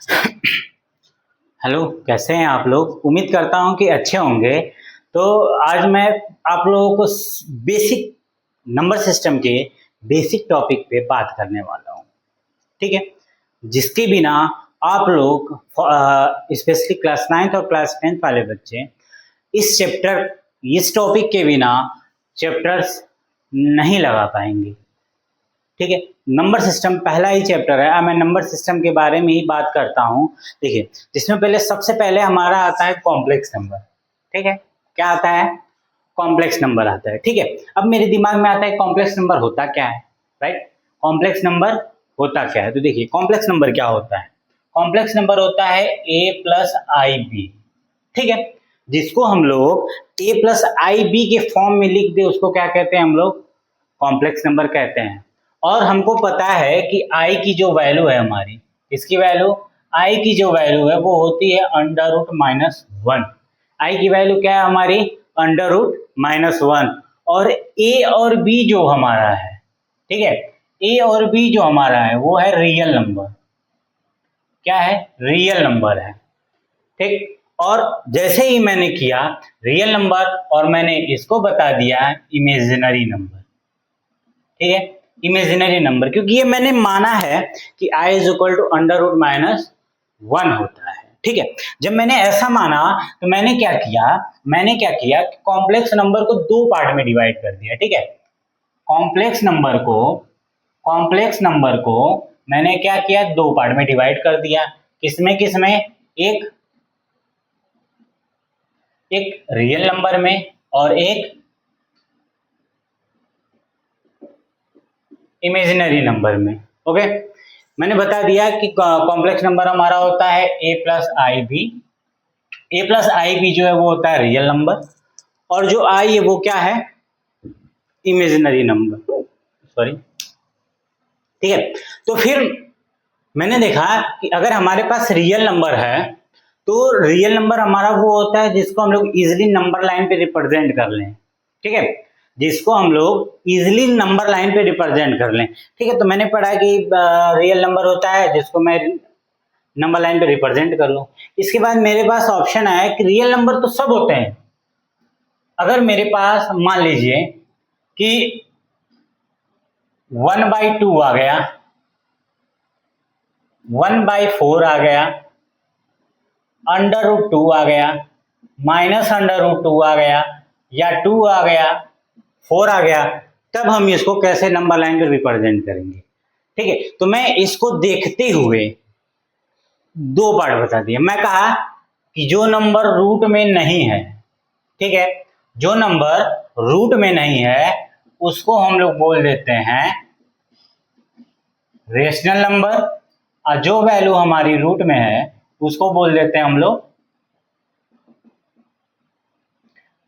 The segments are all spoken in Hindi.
हेलो, कैसे हैं आप लोग? उम्मीद करता हूँ कि अच्छे होंगे। तो आज मैं आप लोगों को बेसिक नंबर सिस्टम के बेसिक टॉपिक पे बात करने वाला हूँ, ठीक है? जिसके बिना आप लोग स्पेशली क्लास 9th और क्लास 10th वाले बच्चे इस टॉपिक के बिना चैप्टर्स नहीं लगा पाएंगे, ठीक है? नंबर सिस्टम पहला ही चैप्टर है। अब मैं नंबर सिस्टम के बारे में ही बात करता हूँ। देखिए, जिसमें पहले सबसे पहले हमारा आता है कॉम्प्लेक्स नंबर, ठीक है? क्या आता है? कॉम्प्लेक्स नंबर आता है, ठीक है? अब मेरे दिमाग में आता है कॉम्प्लेक्स नंबर होता क्या है, राइट? कॉम्प्लेक्स नंबर होता क्या है? तो देखिए, कॉम्प्लेक्स नंबर क्या होता है? कॉम्प्लेक्स नंबर होता है a प्लस आई बी, ठीक है? जिसको हम लोग a प्लस आई बी के फॉर्म में लिख दे उसको क्या कहते हैं हम लोग? कॉम्प्लेक्स नंबर कहते हैं। और हमको पता है कि i की जो वैल्यू है हमारी, इसकी वैल्यू i की जो वैल्यू है वो होती है under root minus one. I की वैल्यू क्या है हमारी? Under root minus one. और a और b जो हमारा है, ठीक है, a और b जो हमारा है वो है रियल नंबर। क्या है? रियल नंबर है, ठीक? और जैसे ही मैंने किया रियल नंबर और मैंने इसको बता दिया इमेजिनरी नंबर, ठीक है? इमेजिनरी नंबर, क्योंकि ये मैंने माना है कि i is equal to under root minus one होता है, ठीक है? जब मैंने ऐसा माना तो मैंने क्या किया कॉम्प्लेक्स नंबर को दो पार्ट में डिवाइड कर दिया, ठीक है? कॉम्प्लेक्स नंबर को मैंने क्या किया? दो पार्ट में डिवाइड कर दिया। किसमें किसमें? एक रियल नंबर में और एक इमेजिनरी नंबर में। ओके, मैंने बता दिया कि कॉम्प्लेक्स नंबर हमारा होता है a plus i b. A plus i b जो है वो होता है रियल नंबर, और जो i है वो क्या है? इमेजिनरी नंबर, सॉरी, ठीक है? तो फिर मैंने देखा कि अगर हमारे पास रियल नंबर है तो रियल नंबर हमारा वो होता है जिसको हम लोग इजिली नंबर लाइन पे रिप्रेजेंट कर लें, ठीक है? जिसको हम लोग इजिली नंबर लाइन पे रिप्रेजेंट कर लें, ठीक है? तो मैंने पढ़ा कि रियल नंबर होता है जिसको मैं नंबर लाइन पे रिप्रेजेंट कर लूं। इसके बाद मेरे पास ऑप्शन आया कि रियल नंबर तो सब होते हैं। अगर मेरे पास मान लीजिए कि 1/2 आ गया, 1/4 आ गया, अंडर रूट 2 आ गया, माइनस अंडर रूट 2 आ गया, या 2 आ गया, 4 आ गया, तब हम इसको कैसे नंबर लाइन पे रिप्रेजेंट करेंगे, ठीक है? तो मैं इसको देखते हुए दो पार्ट बता दिया। मैं कहा कि जो नंबर रूट में नहीं है, ठीक है, जो नंबर रूट में नहीं है उसको हम लोग बोल देते हैं रेशनल नंबर, और जो वैल्यू हमारी रूट में है उसको बोल देते हैं हम लोग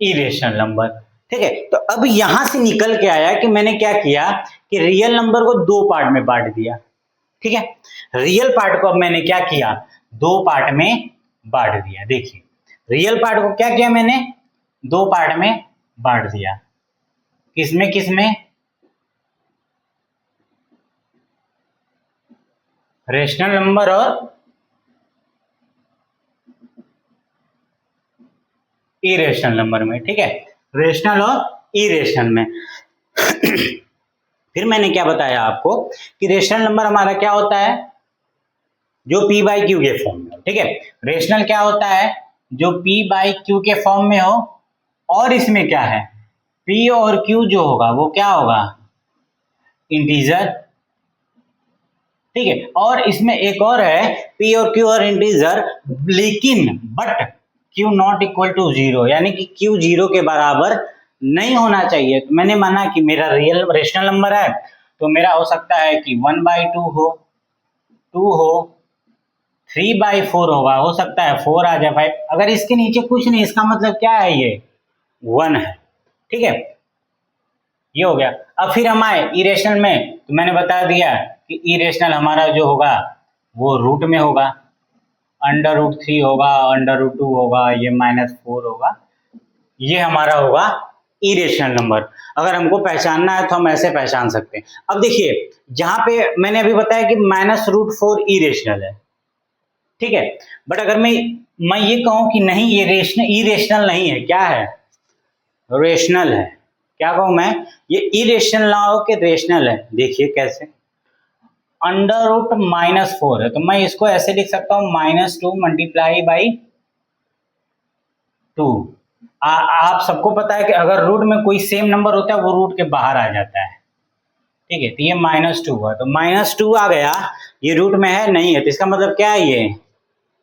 इरेशनल नंबर, ठीक है? तो अब यहां से निकल के आया कि मैंने क्या किया कि रियल नंबर को दो पार्ट में बांट दिया, ठीक है? रियल पार्ट को अब मैंने क्या किया? दो पार्ट में बांट दिया। देखिए, रियल पार्ट को क्या किया मैंने? दो पार्ट में बांट दिया। किसमें किसमें? रेशनल नंबर और इरेशनल नंबर में, ठीक है? रेशनल और इरेशनल में। फिर मैंने क्या बताया आपको कि रेशनल नंबर हमारा क्या होता है? जो p बाई क्यू के फॉर्म में हो, ठीक है? रेशनल क्या होता है? जो p बाई क्यू के फॉर्म में हो। और इसमें क्या है? p और q जो होगा वो क्या होगा? इंटीजर, ठीक है? और इसमें एक और है, p और q और इंटीजर, लेकिन but q not equal to zero, यानी कि q जीरो के बराबर नहीं होना चाहिए। तो मैंने माना कि मेरा रियल रेशनल नंबर है तो मेरा हो सकता है कि 1/2 हो, 2 हो, 3/4 होगा, हो सकता है 4 आ जाए, 5। अगर इसके नीचे कुछ नहीं, इसका मतलब क्या है? ये 1 है, ठीक है? ये हो गया। अब फिर हम आए इरेशनल में, तो मैंने बता दिया कि इरेशनल हमारा जो होगा वो रूट में होगा, अंडर रूट 3 होगा, अंडर रूट 2 होगा, ये -4 होगा, ये हमारा होगा इरेशनल नंबर। अगर हमको पहचानना है तो हम ऐसे पहचान सकते हैं। अब देखिए, जहां पे मैंने अभी बताया कि -√4 इरेशनल है, ठीक है। बट अगर मैं ये कहूं कि नहीं ये इरेशनल नहीं है, क्या है, रेशनल है, क्या कहूं मैं, ये इरेशनल ना हो कि रेशनल है। देखिए कैसे, अंडर रूट -4 है तो मैं इसको ऐसे लिख सकता हूं -2 मल्टीप्लाई बाई 2। आप सबको पता है कि अगर रूट में कोई सेम नंबर होता है वो रूट के बाहर आ जाता है, ठीक है। तो ये -2 है तो -2 आ गया, ये रूट में है नहीं है, तो इसका मतलब क्या है, ये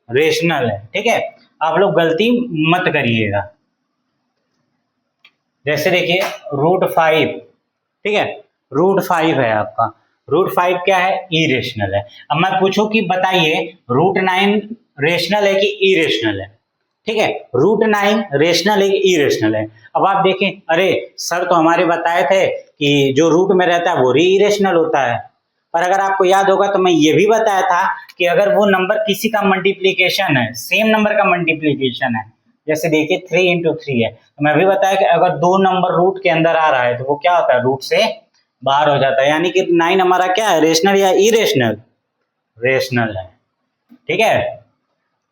रेशनल है, ठीक है। आप लोग गलती मत करिएगा। जैसे देखिए √5, ठीक है, √5 है आपका, √5 क्या है, इरेशनल है। अब मैं पूछूं कि बताइए √9 रेशनल है कि इरेशनल है, ठीक है। √9 रेशनल है कि इरेशनल है। अब आप देखें, अरे सर तो हमारे बताए थे कि जो रूट में रहता है वो इरेशनल होता है, पर अगर आपको याद होगा तो मैं ये भी बताया था कि अगर वो नंबर किसी का मल्टीप्लीकेशन है, सेम नंबर का मल्टीप्लीकेशन है, जैसे देखिए 3 × 3 है, तो मैं भी बताया कि अगर 2 नंबर रूट के अंदर आ रहा है तो वो क्या होता है, रूट से बाहर हो जाता है। यानी कि 9 हमारा क्या है, रेशनल या इरेशनल, रेशनल है, ठीक है।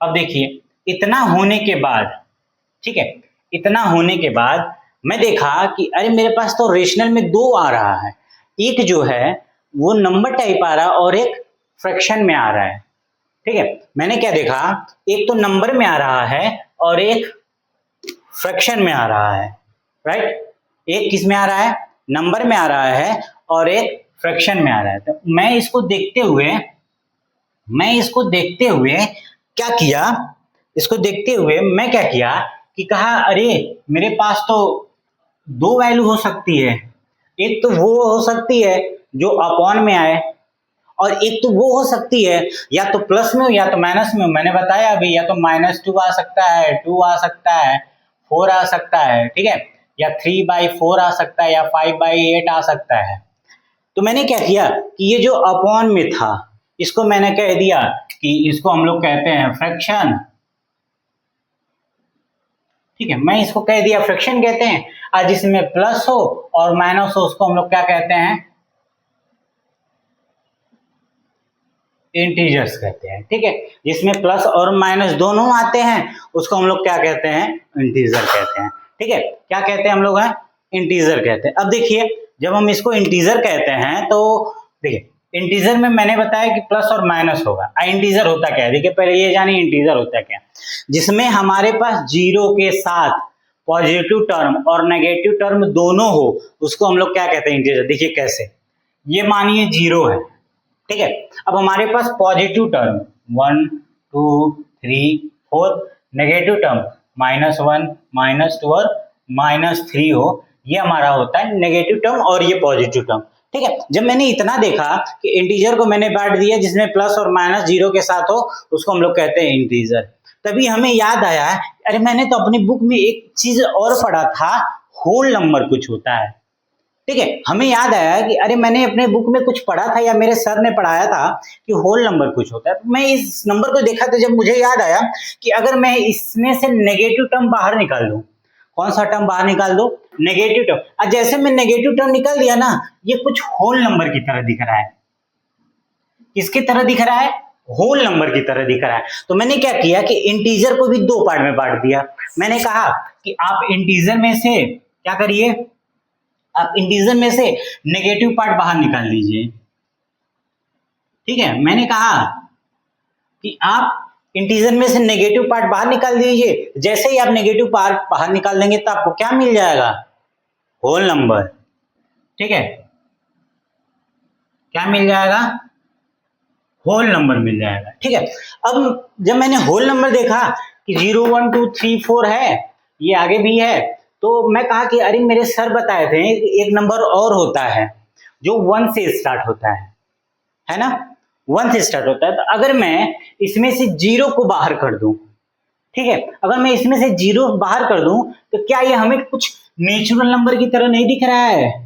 अब देखिए इतना होने के बाद, ठीक है, इतना होने के बाद मैं देखा कि अरे मेरे पास तो रेशनल में 2 आ रहा है, एक जो है वो नंबर टाइप आ रहा है और एक फ्रैक्शन में आ रहा है, ठीक है। मैंने क्या देखा, एक तो नंबर में आ रहा है और एक फ्रैक्शन में आ रहा है, राइट। एक किस में आ रहा है, नंबर में आ रहा है और एक फ्रैक्शन में आ रहा है। तो मैं इसको देखते हुए क्या किया, इसको देखते हुए मैं क्या किया कि कहा अरे मेरे पास तो 2 वैल्यू हो सकती है, एक तो वो हो सकती है जो अपॉन में आए और एक तो वो हो सकती है या तो प्लस में हो या तो माइनस में हो। मैंने बताया अभी, या तो -2 आ सकता है, 2 आ सकता है, 4 आ सकता है, ठीक है, या 3/4 आ सकता है या 5/8 आ सकता है। तो मैंने क्या किया कि ये जो अपॉन में था इसको मैंने कह दिया कि इसको हम लोग कहते हैं फ्रैक्शन, ठीक है, मैं इसको कह दिया फ्रैक्शन कहते हैं। और जिसमें प्लस हो और माइनस हो उसको हम लोग क्या कहते हैं, इंटीजर्स कहते हैं, ठीक है। जिसमें प्लस और माइनस दोनों आते हैं उसको हम लोग क्या कहते हैं, इंटीजर कहते हैं, ठीक है। क्या कहते हैं हम लोग, हैं इंटीजर कहते हैं। अब देखिए जब हम इसको इंटीजर कहते हैं तो देखिए इंटीजर में मैंने बताया कि प्लस और माइनस होगा। इंटीजर होता क्या है, देखिए पहले ये जानिए इंटीजर होता क्या, जिसमें हमारे पास जीरो के साथ पॉजिटिव टर्म और नेगेटिव टर्म दोनों हो उसको हम लोग क्या कहते हैं, इंटीजर। देखिए कैसे, ये मानिए 0 है, ठीक है। अब हमारे पास पॉजिटिव टर्म 1 2 3 4, नेगेटिव टर्म -1 -2 और -3 हो, ये हमारा होता है नेगेटिव टर्म और ये पॉजिटिव टर्म, ठीक है। जब मैंने इतना देखा कि इंटीजर को मैंने बांट दिया जिसमें प्लस और माइनस 0 के साथ हो उसको हम लोग कहते हैं इंटीजर। तभी हमें याद आया, अरे मैंने तो अपनी बुक में एक चीज और पढ़ा था, होल नंबर कुछ होता है, ठीक है। हमें याद आया कि अरे मैंने अपने बुक में कुछ पढ़ा था या मेरे सर ने पढ़ाया था कि होल नंबर कुछ होता है। तो मैं इस नंबर को देखा तो जब मुझे याद आया कि अगर मैं इसमें से नेगेटिव टर्म बाहर निकाल दूं, कौन सा टर्म बाहर निकाल दो, नेगेटिव टर्म। और जैसे मैं नेगेटिव टर्म निकाल दिया ना, ये कुछ होल नंबर की तरह दिख रहा है। किसकी तरह दिख रहा है, होल नंबर की तरह दिख रहा है। तो मैंने क्या किया कि इंटीजर को भी 2 पार्ट में बांट दिया। मैंने कहा कि आप इंटीजर में से क्या करिए, आप इंटीजर में से नेगेटिव पार्ट बाहर निकाल लीजिए, ठीक है। मैंने कहा कि आप इंटीजर में से नेगेटिव पार्ट बाहर निकाल दीजिए। जैसे ही आप नेगेटिव पार्ट बाहर निकाल देंगे तो आपको क्या मिल जाएगा, होल नंबर, ठीक है। क्या मिल जाएगा, होल नंबर मिल जाएगा, ठीक है। अब जब मैंने होल नंबर देखा कि 0 1 2 3 4 है, ये आगे भी है, तो मैं कहा कि अरे मेरे सर बताए थे एक नंबर और होता है जो 1 से स्टार्ट होता है ना, 1 से स्टार्ट होता है। तो अगर मैं इसमें से 0 को बाहर कर दूं, ठीक है, अगर मैं इसमें से 0 बाहर कर दूं तो क्या ये हमें कुछ नेचुरल नंबर की तरह नहीं दिख रहा है,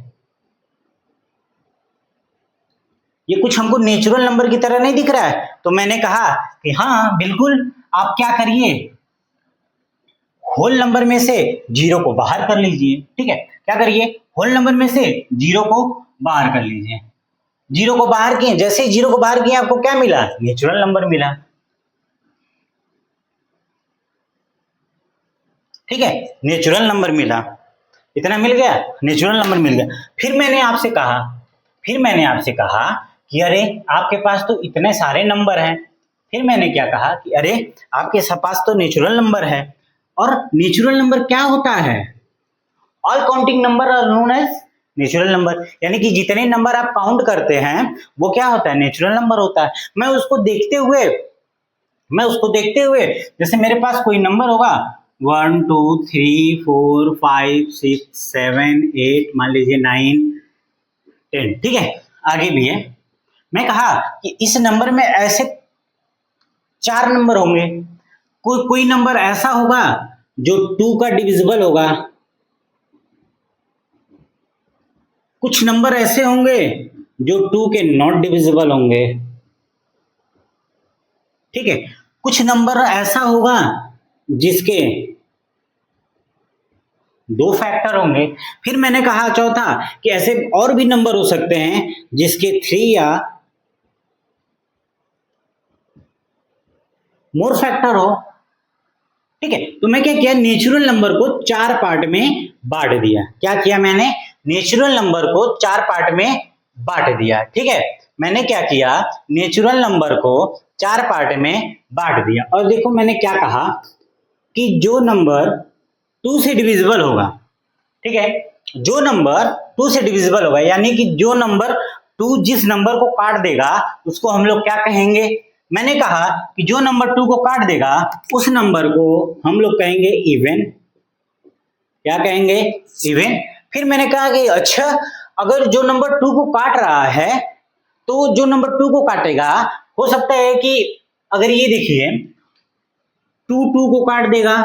ये कुछ हमको नेचुरल नंबर की तरह नहीं दिख रहा है। तो मैंने कहा कि हाँ बिल्कुल, आप क्या करिए, होल नंबर में से 0 को बाहर कर लीजिए, ठीक है। क्या करिए, होल नंबर में से 0 को बाहर कर लीजिए। 0 को बाहर किए, जैसे ही 0 को बाहर किए आपको क्या मिला, नेचुरल नंबर मिला। ठीक है, नेचुरल नंबर मिला, इतना मिल गया, नेचुरल नंबर मिल गया। फिर मैंने आपसे कहा कि अरे आपके पास तो इतने सारे नंबर हैं। फिर मैंने क्या कहा कि अरे आपके पास तो नेचुरल नंबर है। और नेचुरल नंबर क्या होता है? All counting number are known as natural number, यानी कि जितने नंबर आप काउंट करते हैं वो क्या होता है? नेचुरल नंबर होता है। मैं उसको देखते हुए जैसे मेरे पास कोई नंबर होगा 1 2 3 4 5 6 7 8 मान लीजिए 9 10, ठीक है, आगे भी है। मैं कहा कि इस नंबर में ऐसे 4 नंबर होंगे, कोई नंबर ऐसा होगा जो 2 का डिविजिबल होगा, कुछ नंबर ऐसे होंगे जो 2 के नॉट डिविजिबल होंगे, ठीक है, कुछ नंबर ऐसा होगा जिसके 2 फैक्टर होंगे। फिर मैंने कहा चौथा कि ऐसे और भी नंबर हो सकते हैं जिसके 3 या मोर फैक्टर हो, ठीक है। तो मैं क्या किया, नेचुरल नंबर को 4 पार्ट में बांट दिया। क्या किया मैंने? नेचुरल नंबर को 4 पार्ट में बांट दिया, ठीक है। मैंने क्या किया, नेचुरल नंबर को 4 पार्ट में बांट दिया। और देखो मैंने क्या कहा कि जो नंबर 2 से डिविजिबल होगा, ठीक है, जो नंबर 2 से डिविजिबल होगा, यानी कि जो नंबर 2 जिस नंबर को काट देगा उसको हम लोग क्या कहेंगे? मैंने कहा कि जो नंबर 2 को काट देगा उस नंबर को हम लोग कहेंगे इवन। क्या कहेंगे? इवन। फिर मैंने कहा कि अच्छा, अगर जो नंबर 2 को काट रहा है तो जो नंबर 2 को काटेगा, हो सकता है कि अगर ये देखिए 2 2 को काट देगा,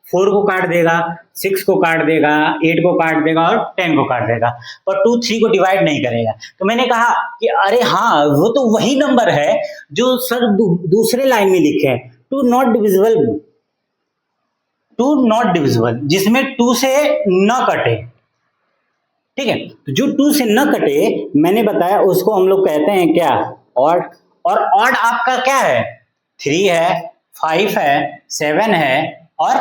4 को काट देगा, 6 को काट देगा, 8 को काट देगा और 10 को काट देगा, पर 2 3 को डिवाइड नहीं करेगा। तो मैंने कहा कि अरे हाँ, वो तो वही नंबर है जो सर दूसरे लाइन में लिखे हैं, 2 नॉट डिविजिबल, जिसमें 2 से न कटे, ठीक है। तो जो 2 से न कटे मैंने बताया उसको हम लोग कहते हैं क्या? ऑड। और ऑड आपका क्या है? 3 है, 5 है, 7 है और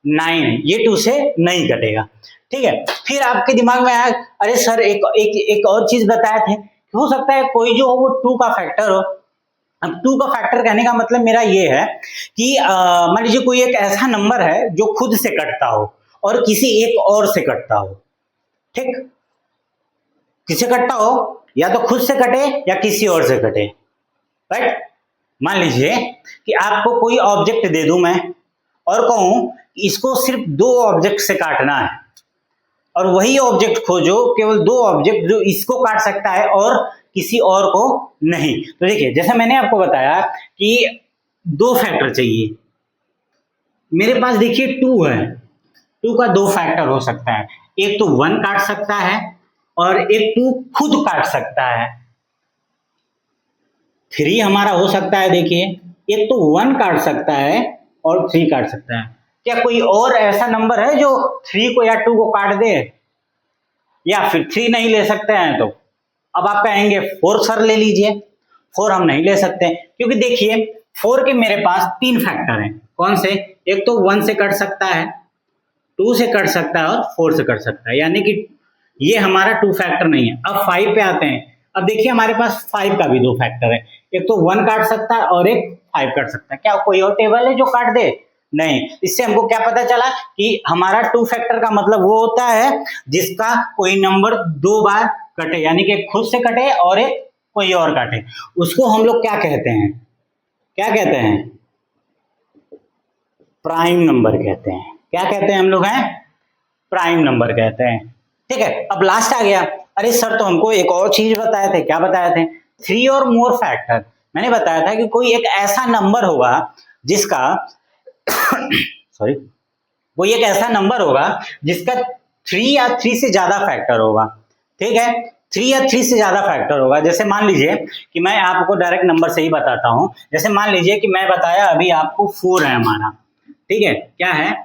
9, ये 2 से नहीं कटेगा, ठीक है। फिर आपके दिमाग में आया, अरे सर एक और चीज बताए थे, हो सकता है कोई जो हो वो 2 का फैक्टर हो। अब 2 का फैक्टर कहने का मतलब मेरा ये है कि मान लीजिए कोई एक ऐसा नंबर है जो खुद से कटता हो और किसी एक और से कटता हो, ठीक, किससे कटता हो, या तो खुद से कटे या किसी और से कटे, राइट। मान लीजिए कि आपको कोई ऑब्जेक्ट दे दूं मैं और कहूं इसको सिर्फ 2 ऑब्जेक्ट से काटना है, और वही ऑब्जेक्ट खोजो, केवल 2 ऑब्जेक्ट जो इसको काट सकता है और किसी और को नहीं। तो देखिए, जैसे मैंने आपको बताया कि 2 फैक्टर चाहिए, मेरे पास देखिए 2 है, 2 का 2 फैक्टर हो सकता है, एक तो 1 काट सकता है और एक 2 खुद काट सकता है। 3 हमारा हो सकता है, देखिए एक तो 1 काट सकता है और 3 काट सकता है। क्या कोई और ऐसा नंबर है जो 3 को या 2 को काट दे? या फिर 3 नहीं ले सकते हैं तो अब आप कहेंगे 4 सर ले लीजिए। 4 हम नहीं ले सकते क्योंकि देखिए 4 के मेरे पास 3 फैक्टर हैं। कौन से? एक तो 1 से कट सकता है, 2 से कट सकता है और 4 से कट सकता है, यानी कि ये हमारा 2 फैक्टर नहीं है। अब 5 पे आते हैं। अब देखिए हमारे पास 5 का भी 2 फैक्टर है, एक तो 1 काट सकता है और एक 5 काट सकता है। क्या कोई और टेबल है जो काट दे? नहीं। इससे हमको क्या पता चला कि हमारा 2 फैक्टर का मतलब वो होता है जिसका कोई नंबर 2 बार कटे, यानी कि खुद से कटे और एक कोई और काटे, उसको हम लोग क्या कहते हैं? क्या कहते हैं? प्राइम नंबर कहते हैं। क्या कहते हैं हम लोग? हैं प्राइम नंबर कहते हैं, ठीक है। अब लास्ट आ गया। अरे सर तो हमको एक और चीज बताए थे। क्या बताए थे? 3 और मोर फैक्टर। मैंने बताया था कि कोई एक ऐसा नंबर होगा जिसका सॉरी, वो एक ऐसा नंबर होगा जिसका 3 या 3 से ज्यादा फैक्टर होगा, ठीक है। 3 या 3 से ज्यादा फैक्टर होगा। जैसे मान लीजिए कि मैं आपको डायरेक्ट नंबर से ही बताता हूं। जैसे मान लीजिए कि मैं बताया अभी आपको 4 है हमारा, ठीक है। क्या है?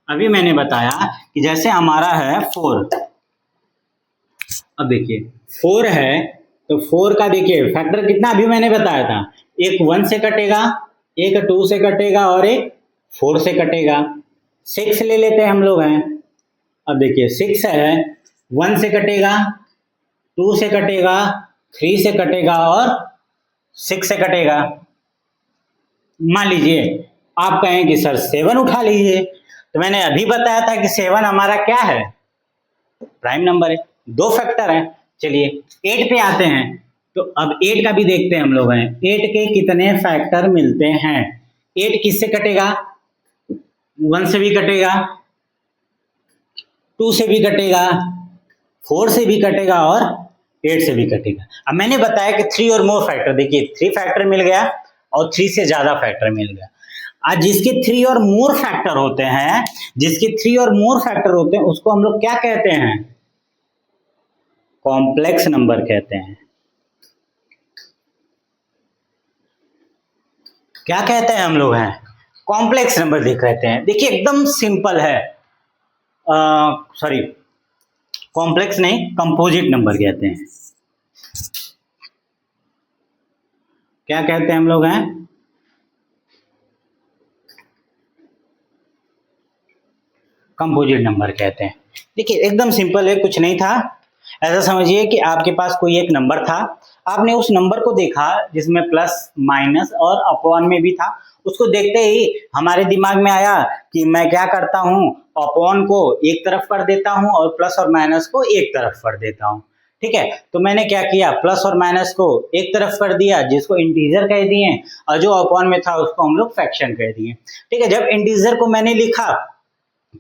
अभी मैंने बताया कि जैसे हमारा है 4। अब देखिए 4 है तो 4 का देखिए फैक्टर कितना अभी मैंने बताया था, एक 1 से कटेगा, एक 2 से कटेगा और एक 4 से कटेगा। 6 ले लेते हैं हम लोग हैं। अब देखिए 6 है, 1 से कटेगा, 2 से कटेगा, 3 से कटेगा और 6 से कटेगा। मान लीजिए आप कहें कि सर 7 उठा लीजिए, तो मैंने अभी बताया था कि 7 हमारा क्या है, प्राइम नंबर है, 2 फैक्टर है। चलिए 8 पे आते हैं, तो अब 8 का भी देखते हैं हम लोग हैं, 8 के कितने फैक्टर मिलते हैं। 8 किससे कटेगा, 1 से भी कटेगा, 2 से भी कटेगा, 4 से भी कटेगा और 8 से भी कटेगा। अब मैंने बताया कि 3 और मोर फैक्टर, देखिए 3 फैक्टर मिल गया और 3 से ज्यादा फैक्टर मिल गया। आज जिसके 3 और मोर फैक्टर होते हैं, जिसके 3 और मोर फैक्टर होते हैं, उसको हम लोग क्या कहते हैं, कॉम्प्लेक्स नंबर कहते हैं। क्या कहते हैं हम लोग हैं, कॉम्प्लेक्स नंबर कहते हैं। देखिए एकदम सिंपल है, सॉरी कॉम्प्लेक्स नहीं, कंपोजिट नंबर कहते हैं। क्या कहते हैं हम लोग हैं, कंपोजिट नंबर कहते हैं। देखिए एकदम सिंपल है, कुछ नहीं था। ऐसा समझिए कि आपके पास कोई एक नंबर था, आपने उस नंबर को देखा जिसमें प्लस माइनस और अपॉन में भी था। उसको देखते ही हमारे दिमाग में आया कि मैं क्या करता हूँ, अपॉन को एक तरफ कर देता हूँ और प्लस और माइनस को एक तरफ कर देता हूँ। ठीक है, तो मैंने क्या किया, प्लस और माइनस को एक तरफ कर दिया जिसको इंटीजर कह दिए, और जो अपॉन में था उसको हम लोग फ्रैक्शन कह दिए। ठीक है, जब इंटीजर को मैंने लिखा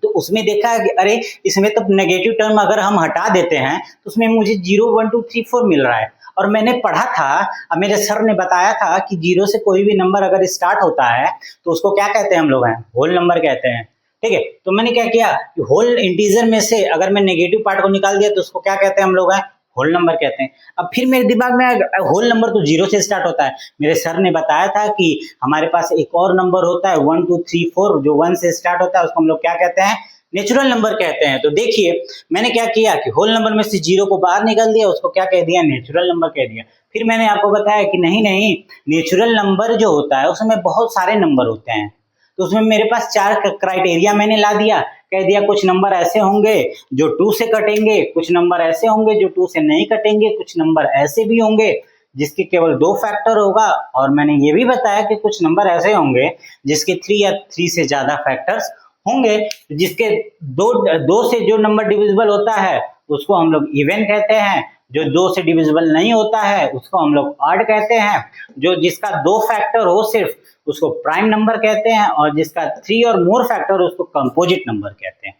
तो उसमें देखा कि अरे इसमें तो नेगेटिव टर्म अगर हम हटा देते हैं तो उसमें मुझे 0 1 2 3 4 मिल रहा है। और मैंने पढ़ा था, अब मेरे सर ने बताया था कि 0 से कोई भी नंबर अगर स्टार्ट होता है तो उसको क्या कहते हैं हम लोग हैं, होल नंबर कहते हैं। ठीक है, तो मैंने क्या किया कि होल इंटीजर में से अगर मैं नेगेटिव पार्ट को निकाल दिया तो उसको क्या कहते हैं हम लोग हैं, होल नंबर कहते हैं। अब फिर मेरे दिमाग में होल नंबर तो 0 से स्टार्ट होता है, मेरे सर ने बताया था कि हमारे पास एक और नंबर होता है 1 2 3 4 जो 1 से स्टार्ट होता है, उसको हम लोग क्या कहते हैं, नेचुरल नंबर कहते हैं। तो देखिए मैंने क्या किया कि होल नंबर में से 0 को बाहर निकाल दिया, उसको क्या कह दिया, नेचुरल नंबर कह दिया। फिर मैंने आपको बताया कि नहीं नहीं, नेचुरल नंबर जो होता है उसमें बहुत सारे नंबर होते हैं, तो उसमें मेरे पास 4 क्राइटेरिया मैंने ला दिया, कह दिया कुछ नंबर ऐसे होंगे जो 2 से कटेंगे, कुछ नंबर ऐसे होंगे जो 2 से नहीं कटेंगे, कुछ नंबर ऐसे भी होंगे जिसके केवल 2 फैक्टर होगा, और मैंने ये भी बताया कि कुछ नंबर ऐसे होंगे जिसके 3 या 3 से ज्यादा फैक्टर्स होंगे। जिसके दो से जो नंबर डिविजिबल होता है उसको हम लोग इवन कहते हैं, जो 2 से डिविजिबल नहीं होता है उसको हम लोग ऑड कहते हैं, जो जिसका 2 फैक्टर हो सिर्फ उसको प्राइम नंबर कहते हैं, और जिसका 3 और मोर फैक्टर उसको कंपोजिट नंबर कहते हैं।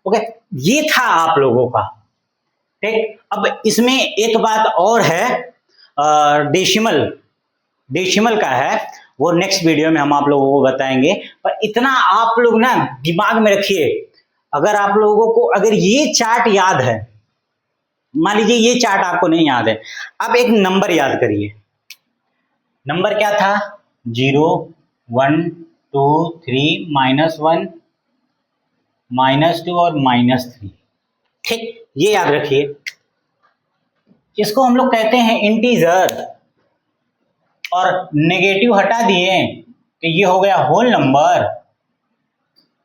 ओके, ये था आप लोगों का। ठीक, अब इसमें एक बात और है, डेसिमल का है, वो नेक्स्ट वीडियो में हम आप लोगों को बताएंगे। पर इतना आप लोग ना दिमाग में रखिए, अगर आप लोगों को अगर ये चार्ट याद है, मान लीजिए ये चार्ट आपको नहीं याद है, आप एक नंबर याद करिए। नंबर क्या था, 0 1 2 3 -1 -2 और -3। ठीक, ये याद रखिए, इसको हम लोग कहते हैं इंटीजर, और नेगेटिव हटा दिए तो ये हो गया होल नंबर,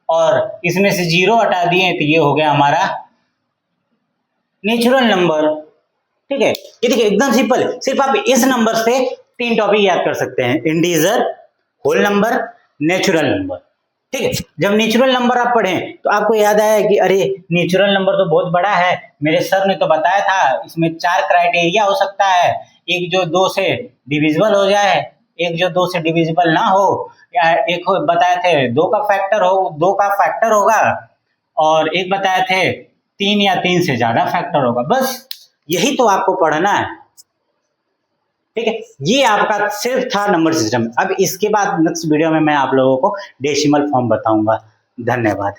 और इसमें से 0 हटा दिए तो ये हो गया हमारा नेचुरल नंबर। ठीक है, ये देखिए एकदम सिंपल, सिर्फ आप इस नंबर से 3 टॉपिक याद कर सकते हैं, integer, whole number, natural number. ठीक है, जब नेचुरल नंबर आप पढ़ें तो आपको याद आया कि अरे नेचुरल नंबर तो बहुत बड़ा है, मेरे सर ने तो बताया था इसमें 4 क्राइटेरिया हो सकता है, एक जो 2 से डिविजिबल हो जाए, एक जो 2 से डिविजिबल ना हो, या एक बताए थे 2 का फैक्टर होगा, और एक बताए थे 3 या 3 से ज्यादा फैक्टर होगा। बस यही तो आपको पढ़ना है। ठीक है, ये आपका सिर्फ था नंबर सिस्टम। अब इसके बाद नेक्स्ट वीडियो में मैं आप लोगों को डेसिमल फॉर्म बताऊंगा। धन्यवाद।